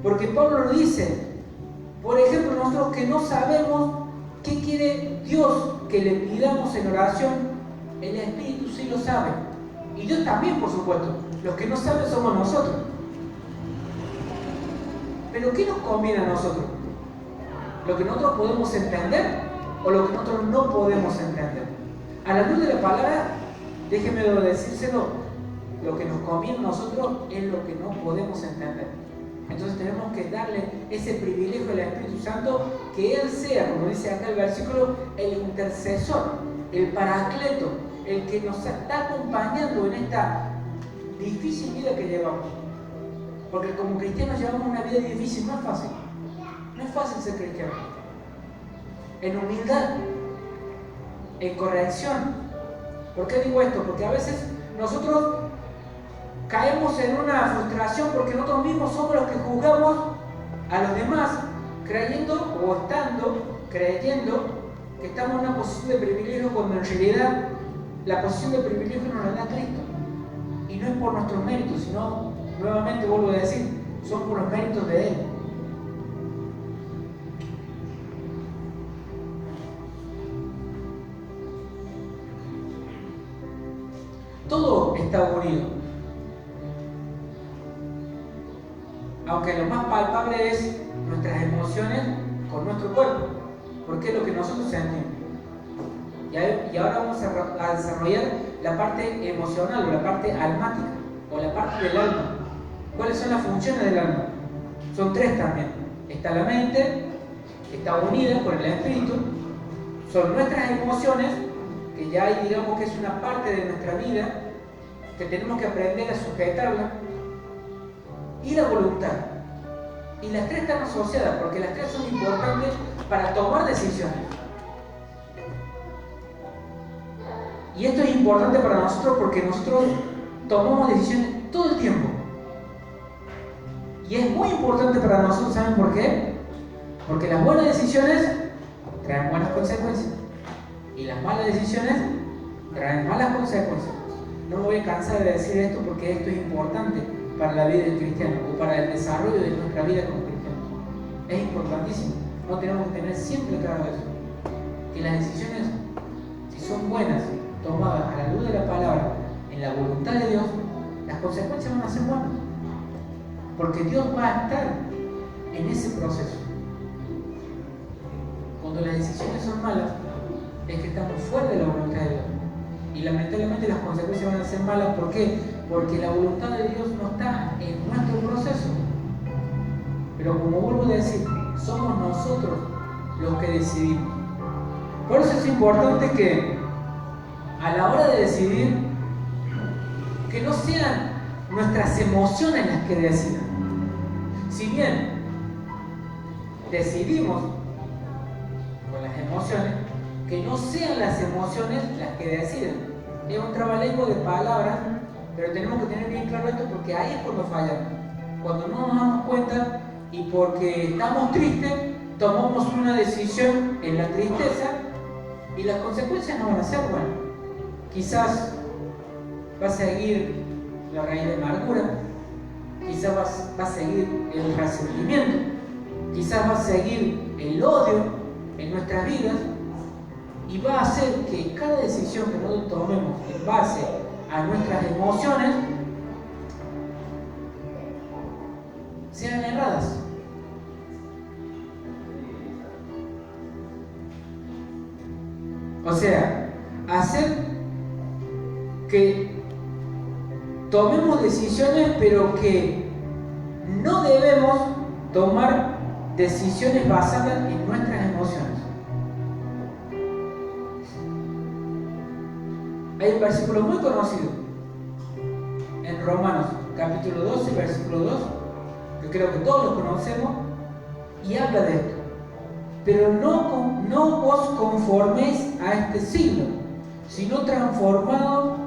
porque Pablo lo dice. Por ejemplo, nosotros que no sabemos qué quiere Dios que le pidamos en oración, el Espíritu sí lo sabe, y Dios también, por supuesto. Los que no saben somos nosotros. Pero ¿qué nos conviene a nosotros? ¿Lo que nosotros podemos entender o lo que nosotros no podemos entender? A la luz de la palabra, déjeme decírselo, lo que nos conviene a nosotros es lo que no podemos entender. Entonces tenemos que darle ese privilegio al Espíritu Santo, que Él sea, como dice acá el versículo, el intercesor, el paracleto, el que nos está acompañando en esta difícil vida que llevamos. Porque como cristianos llevamos una vida difícil, no es fácil. No es fácil ser cristiano. En humildad, en corrección. ¿Por qué digo esto? Porque a veces nosotros caemos en una frustración porque nosotros mismos somos los que juzgamos a los demás, creyendo que estamos en una posición de privilegio, cuando en realidad la posición de privilegio nos la da Cristo. Y no es por nuestros méritos, sino, nuevamente vuelvo a decir, son por los méritos de Él. Todo está unido. Aunque lo más palpable es nuestras emociones con nuestro cuerpo, porque es lo que nosotros sentimos. Y ahora vamos a desarrollar la parte emocional, o la parte almática, o la parte del alma. ¿Cuáles son las funciones del alma? Son tres también. Está la mente, que está unida con el espíritu. Son nuestras emociones, que ya digamos que es una parte de nuestra vida, que tenemos que aprender a sujetarla. Y la voluntad. Y las tres están asociadas, porque las tres son importantes para tomar decisiones. Y esto es importante para nosotros porque nosotros tomamos decisiones todo el tiempo. Y es muy importante para nosotros, ¿saben por qué? Porque las buenas decisiones traen buenas consecuencias. Y las malas decisiones traen malas consecuencias. No me voy a cansar de decir esto porque esto es importante para la vida del cristiano o para el desarrollo de nuestra vida como cristianos. Es importantísimo. No tenemos que tener siempre claro eso. Que las decisiones, si son buenas, tomadas a la luz de la palabra, en la voluntad de Dios, las consecuencias van a ser buenas. Porque Dios va a estar en ese proceso. cuando las decisiones son malas, es que estamos fuera de la voluntad de Dios. Y lamentablemente las consecuencias van a ser malas. ¿Por qué? Porque la voluntad de Dios no está en nuestro proceso. Pero como vuelvo a decir, somos nosotros los que decidimos. Por eso es importante que a la hora de decidir, que no sean nuestras emociones las que decidan. Si bien decidimos con las emociones, que no sean las emociones las que deciden. Es un trabalengua de palabras, pero tenemos que tener bien claro esto porque ahí es cuando fallamos. Cuando no nos damos cuenta y porque estamos tristes, tomamos una decisión en la tristeza y las consecuencias no van a ser buenas. Quizás va a seguir la raíz de amargura, quizás va a seguir el resentimiento, quizás va a seguir el odio en nuestras vidas y va a hacer que cada decisión que nosotros tomemos en base a nuestras emociones sean erradas. O sea, hacer que tomemos decisiones, pero que no debemos tomar decisiones basadas en nuestras emociones. Hay un versículo muy conocido en Romanos, capítulo 12, versículo 2, que creo que todos lo conocemos, y habla de esto. Pero no os conforméis a este siglo, sino transformados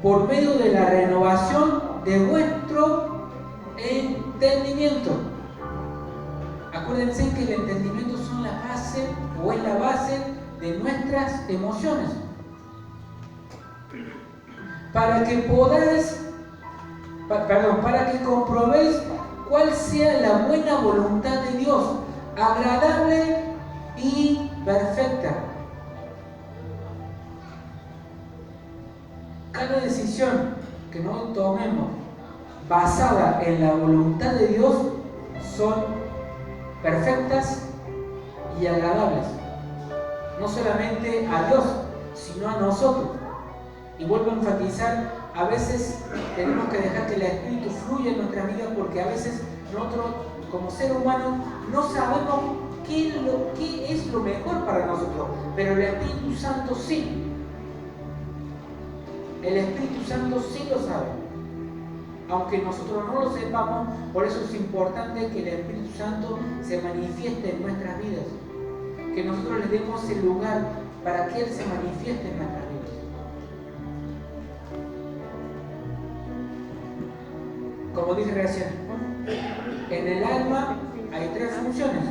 por medio de la renovación de vuestro entendimiento. Acuérdense que el entendimiento son la base, o es la base de nuestras emociones. Para que comprobéis cuál sea la buena voluntad de Dios, agradable y perfecta. Cada decisión que nosotros tomemos basada en la voluntad de Dios son perfectas y agradables. No solamente a Dios, sino a nosotros. Y vuelvo a enfatizar, a veces tenemos que dejar que el Espíritu fluya en nuestra vida porque a veces nosotros como ser humano no sabemos qué es lo mejor para nosotros, pero el Espíritu Santo sí. El Espíritu Santo sí lo sabe. Aunque nosotros no lo sepamos, por eso es importante que el Espíritu Santo se manifieste en nuestras vidas. Que nosotros le demos el lugar para que Él se manifieste en nuestras vidas. Como dije recién, en el alma hay 3 funciones.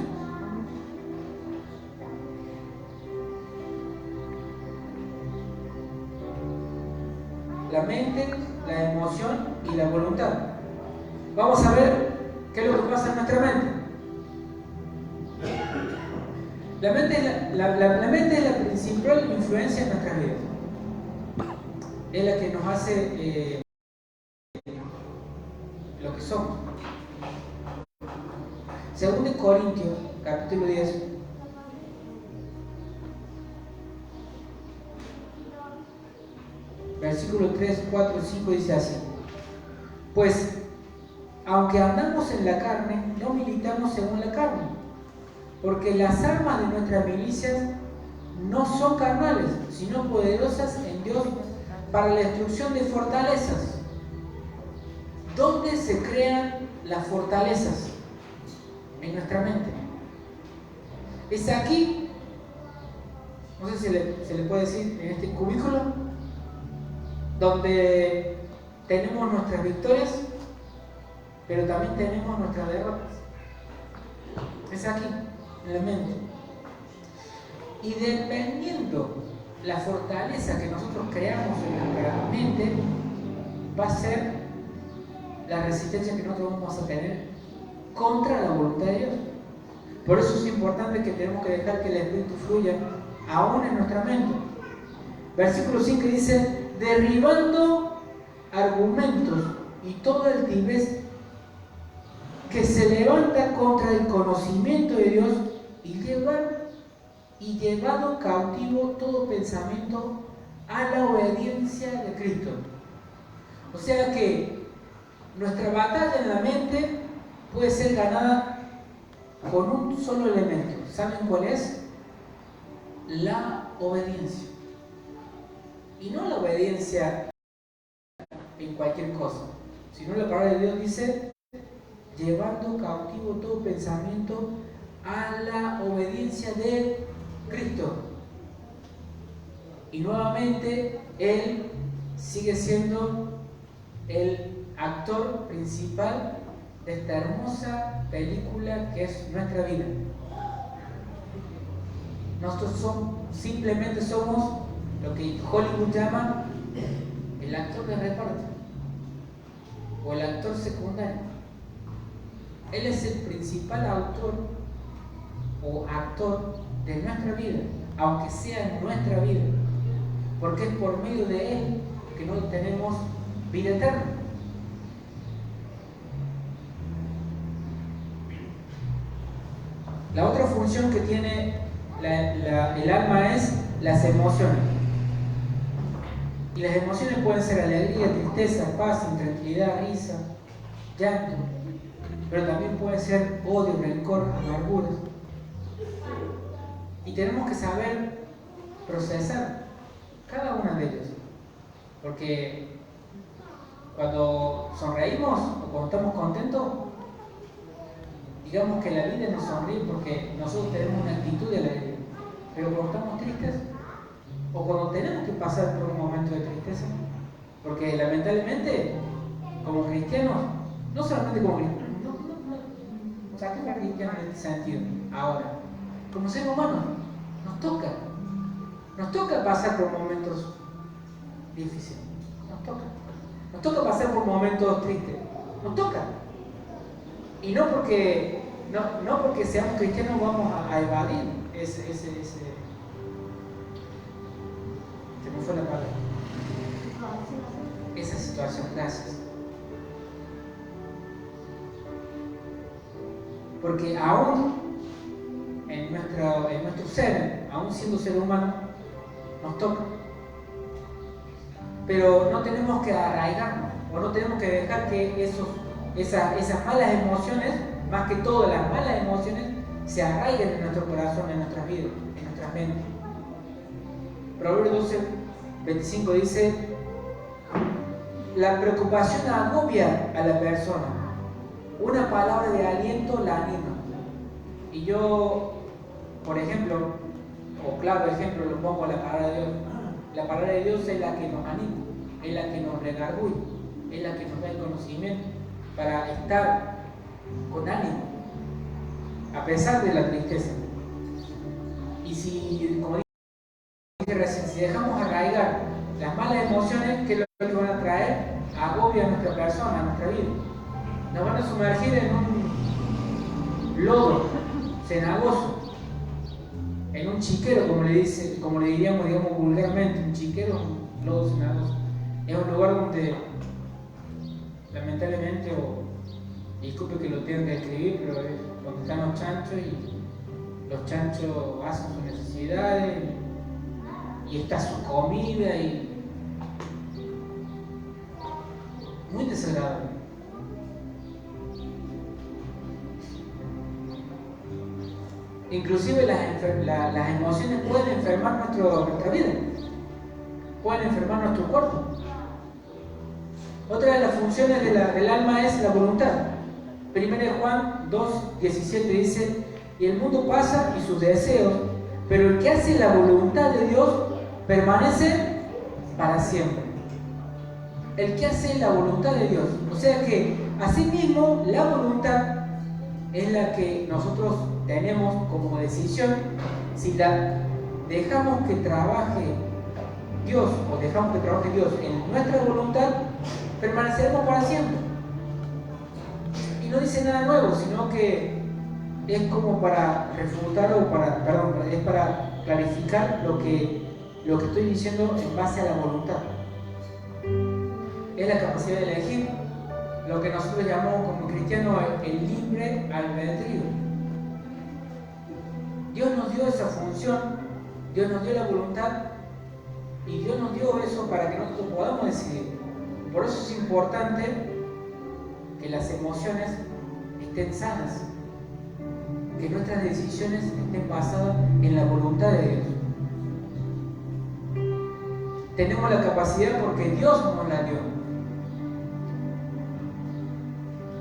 La mente, la emoción y la voluntad. Vamos a ver qué es lo que pasa en nuestra mente. La mente es la principal influencia en nuestras vidas. Es la que nos hace lo que somos. Según de Corintios, capítulo 10, versículo 3, 4 y 5 dice así: pues, aunque andamos en la carne, no militamos según la carne, porque las armas de nuestras milicias no son carnales, sino poderosas en Dios para la destrucción de fortalezas. ¿Dónde se crean las fortalezas? En nuestra mente. Es aquí, no sé si se le puede decir, en este cubículo, donde tenemos nuestras victorias, pero también tenemos nuestras derrotas. Es aquí, en la mente. Y dependiendo la fortaleza que nosotros creamos en nuestra mente, va a ser la resistencia que nosotros vamos a tener contra la voluntad de Dios. Por eso es importante que tenemos que dejar que el Espíritu fluya aún en nuestra mente. Versículo 5 dice: derribando argumentos y toda altivez que se levanta contra el conocimiento de Dios, y llevar y llevado cautivo todo pensamiento a la obediencia de Cristo. O sea que nuestra batalla en la mente puede ser ganada con un solo elemento. ¿Saben cuál es? La obediencia. Y no la obediencia en cualquier cosa, sino la palabra de Dios dice, llevando cautivo todo pensamiento a la obediencia de Cristo. Y nuevamente Él sigue siendo el actor principal de esta hermosa película que es nuestra vida. Nosotros simplemente somos lo que Hollywood llama el actor de reparto o el actor secundario. Él es el principal autor o actor de nuestra vida, aunque sea en nuestra vida, porque es por medio de Él que no tenemos vida eterna. La otra función que tiene el alma es las emociones. Y las emociones pueden ser alegría, tristeza, paz, intranquilidad, risa, llanto, pero también puede ser odio, rencor, amarguras. Y tenemos que saber procesar cada una de ellas, porque cuando sonreímos o cuando estamos contentos, digamos que la vida nos sonríe porque nosotros tenemos una actitud de alegría, pero cuando estamos tristes o cuando tenemos que pasar por un momento de tristeza, porque lamentablemente como cristianos, no solamente como cristianos, o sea, que cristianos en este sentido, ahora, como seres humanos, nos toca pasar por momentos difíciles, nos toca pasar por momentos tristes, nos toca. Y no porque seamos cristianos vamos a evadir se me fue la palabra, esa situación. Gracias. Porque aún en nuestro ser, aún siendo ser humano, nos toca. Pero no tenemos que arraigarnos, o no tenemos que dejar que esas malas emociones, más que todas las malas emociones, se arraiguen en nuestro corazón, en nuestras vidas, en nuestras mentes. Proverbios 12:25 dice: la preocupación agobia a la persona, una palabra de aliento la anima. Y yo, por ejemplo, o claro ejemplo, lo pongo a la palabra de Dios. La palabra de Dios es la que nos anima, es la que nos redarguye, es la que nos da el conocimiento para estar con ánimo, a pesar de la tristeza. Y si, como dije recién, si dejamos arraigar las malas emociones, ¿qué es lo que van a traer? Agobia a nuestra persona, a nuestra vida. Nos van a sumergir en un lodo cenagoso, en un chiquero, como le diríamos, digamos vulgarmente, un chiquero, un lodo cenagoso. Es un lugar donde, lamentablemente, disculpe que lo tenga que escribir, pero es donde están los chanchos y los chanchos hacen sus necesidades y está su comida y muy desagradable. Inclusive las emociones pueden enfermar nuestra vida, pueden enfermar nuestro cuerpo. Otra de las funciones del alma es la voluntad. 1 Juan 2:17 dice: y el mundo pasa y sus deseos, pero el que hace la voluntad de Dios permanece para siempre. El que hace la voluntad de Dios. O sea que, asimismo, la voluntad es la que nosotros tenemos como decisión. Si la dejamos que trabaje Dios o dejamos que trabaje Dios en nuestra voluntad, permaneceremos para siempre. Y no dice nada nuevo, sino que es como para refutar es para clarificar lo que estoy diciendo en base a la voluntad. Es la capacidad de elegir, lo que nosotros llamamos como cristianos el libre albedrío. Dios nos dio esa función, Dios nos dio la voluntad y Dios nos dio eso para que nosotros podamos decidir. Por eso es importante que las emociones estén sanas, que nuestras decisiones estén basadas en la voluntad de Dios. Tenemos la capacidad porque Dios nos la dio.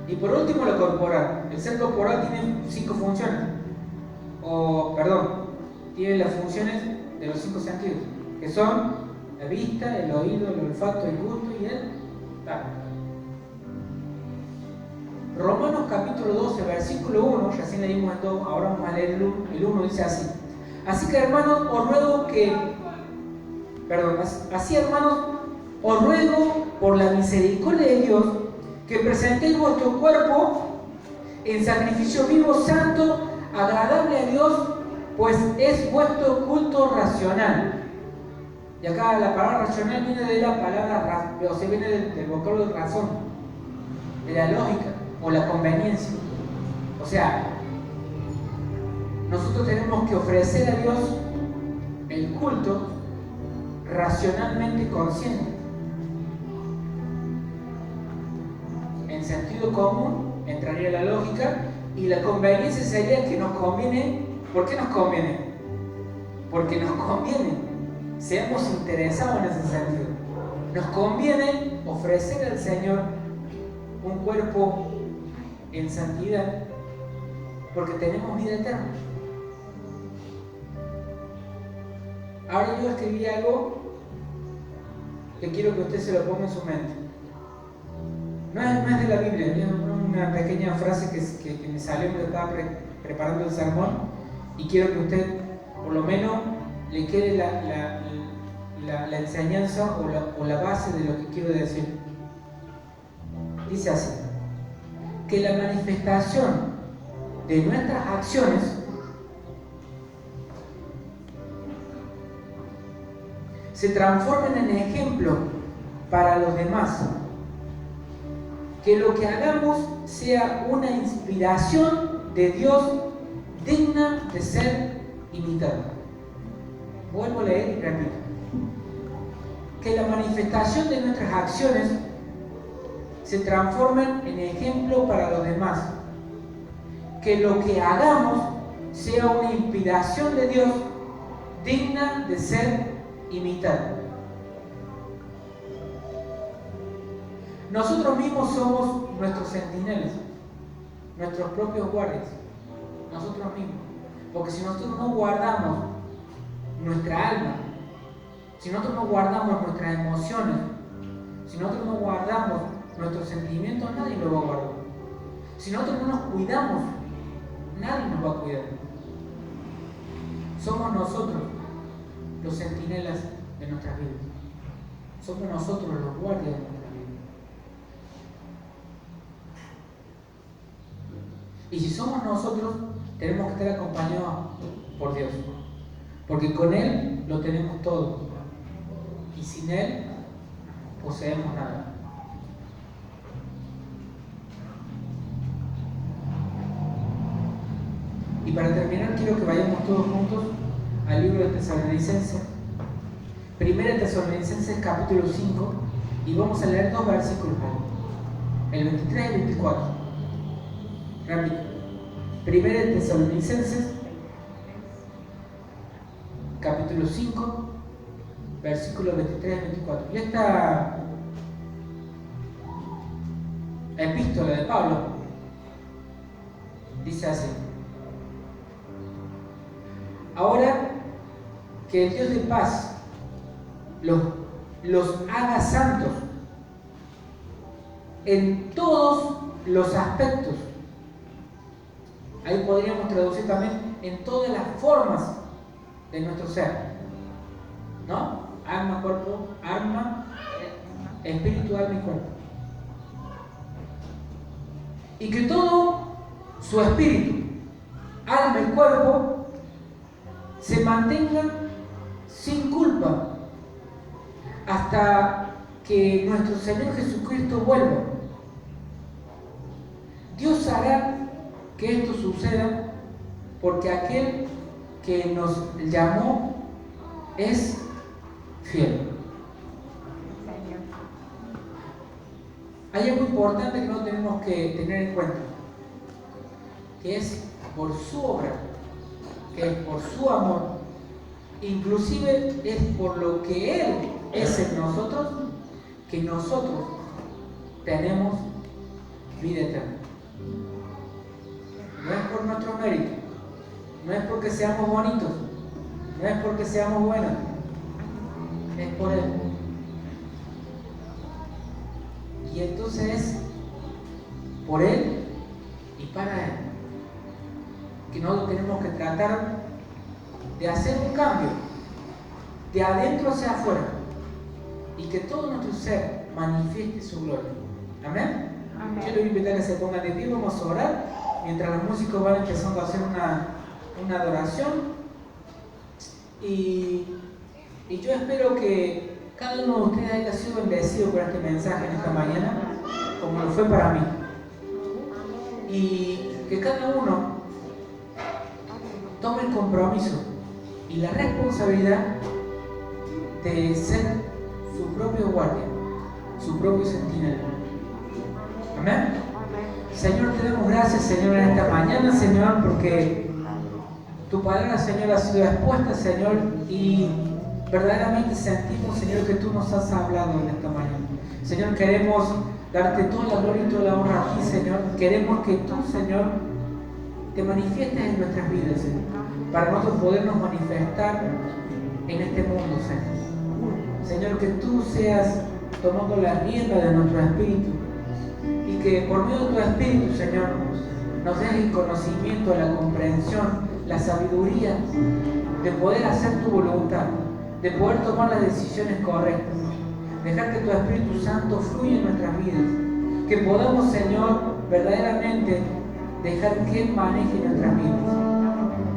Y por último, lo corporal. El ser corporal tiene 5 funciones. Tiene las funciones de los 5 sentidos, que son la vista, el oído, el olfato, el gusto y el tacto. Romanos capítulo 12, versículo 1, ya sí leímos esto, ahora vamos a leer el 1, dice así. Así hermanos, os ruego por la misericordia de Dios que presentéis vuestro cuerpo en sacrificio vivo, santo, agradable a Dios, pues es vuestro culto racional. Y acá la palabra racional viene de la palabra, viene del vocablo de razón, de la lógica o la conveniencia. O sea, nosotros tenemos que ofrecer a Dios el culto racionalmente consciente. En sentido común entraría la lógica y la conveniencia sería que nos conviene. ¿Por qué nos conviene? Porque nos conviene, seamos interesados en ese sentido. Nos conviene ofrecer al Señor un cuerpo en santidad porque tenemos vida eterna. Ahora yo escribí algo que quiero que usted se lo ponga en su mente. No es de la Biblia, es una pequeña frase que me salió cuando estaba preparando el sermón y quiero que usted por lo menos le quede la enseñanza o la base de lo que quiero decir. Dice así: que la manifestación de nuestras acciones se transformen en ejemplo para los demás. Que lo que hagamos sea una inspiración de Dios digna de ser imitada. Vuelvo a leer y repito. Que la manifestación de nuestras acciones se transformen en ejemplo para los demás. Que lo que hagamos sea una inspiración de Dios digna de ser imitada. Nosotros mismos somos nuestros centinelas, nuestros propios guardias, nosotros mismos. Porque si nosotros no guardamos nuestra alma, si nosotros no guardamos nuestras emociones, si nosotros no guardamos nuestros sentimientos, nadie los va a guardar. Si nosotros no nos cuidamos, nadie nos va a cuidar. Somos nosotros los centinelas de nuestras vidas. Somos nosotros los guardias de nuestras vidas. Y si somos nosotros, tenemos que estar acompañados por Dios. Porque con Él lo tenemos todo. Y sin Él poseemos nada. Y para terminar, quiero que vayamos todos juntos al libro de Tesalonicenses. Primera de Tesalonicenses capítulo 5. Y vamos a leer 2 versículos. El 23 y el 24. Rápido. Primera de Tesalonicenses capítulo 5, versículos 23 y 24. Y esta epístola de Pablo dice así: ahora que el Dios de paz los haga santos en todos los aspectos. Ahí podríamos traducir también en todas las formas de nuestro ser, ¿no? Alma, cuerpo, alma, espíritu, alma y cuerpo. Y que todo su espíritu, alma y cuerpo se mantengan sin culpa hasta que nuestro Señor Jesucristo vuelva. Dios hará que esto suceda porque aquel que nos llamó es fiel. Hay algo importante que no tenemos que tener en cuenta, que es por su obra, que es por su amor, inclusive es por lo que Él es en nosotros, que nosotros tenemos vida eterna. No es por nuestro mérito, no es porque seamos bonitos, no es porque seamos buenos, es por Él. Y entonces es por Él y para Él que nosotros tenemos que tratar de hacer un cambio de adentro hacia afuera y que todo nuestro ser manifieste su gloria. Amén. Amén. Yo les voy a invitar a que se pongan de pie, vamos a orar mientras los músicos van empezando a hacer una adoración y yo espero que cada uno de ustedes haya sido bendecido por este mensaje en esta mañana, como lo fue para mí. Y que cada uno tome el compromiso y la responsabilidad de ser su propio guardia, su propio centinela. Amén. Señor, te damos gracias, Señor, en esta mañana, Señor, porque tu palabra, Señor, ha sido expuesta, Señor, y verdaderamente sentimos, Señor, que tú nos has hablado en esta mañana. Señor, queremos darte toda la gloria y toda la honra aquí, Señor. Queremos que tú, Señor, te manifiestes en nuestras vidas, Señor, para nosotros podernos manifestar en este mundo, Señor. Señor, que tú seas tomando la rienda de nuestro espíritu y que por medio de tu espíritu, Señor, nos des el conocimiento, la comprensión, la sabiduría de poder hacer tu voluntad, de poder tomar las decisiones correctas, dejar que tu Espíritu Santo fluya en nuestras vidas, que podamos, Señor, verdaderamente dejar que Él maneje nuestras vidas.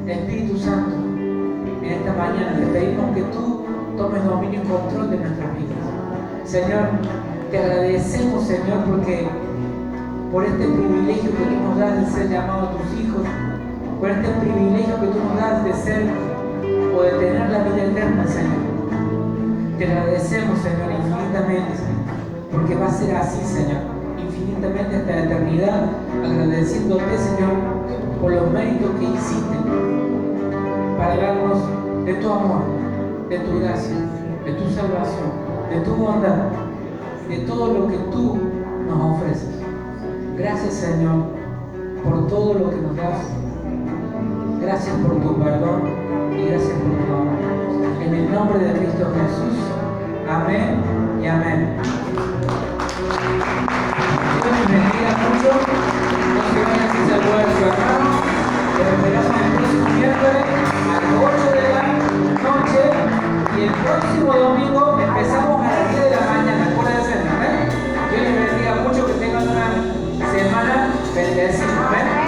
Espíritu Santo, en esta mañana te pedimos que tú tomes dominio y control de nuestras vidas. Señor, te agradecemos, Señor, porque por este privilegio que tú nos das de ser llamados tus hijos, por este privilegio que tú nos das de ser o de tener la vida eterna, Señor. Te agradecemos, Señor, infinitamente, Señor, porque va a ser así, Señor, infinitamente hasta la eternidad, agradeciéndote, Señor, por los méritos que hiciste para darnos de tu amor, de tu gracia, de tu salvación, de tu bondad, de todo lo que tú nos ofreces. Gracias, Señor, por todo lo que nos das. Gracias por tu perdón y gracias por tu amor. En el nombre de Cristo Jesús. Amén y amén. Dios les bendiga mucho. No se vayan sin saludar a su hermano. Les esperamos el próximo miércoles a las 8 de la noche y el próximo domingo empezamos a las 10 de la mañana. Acuérdense, ¿eh? Dios les bendiga mucho. Que tengan una semana bendecida. Amén.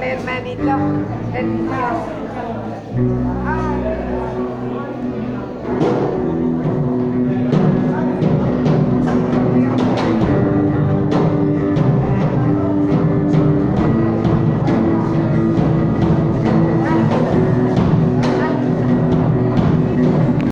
hermanito. Bendición. Ay.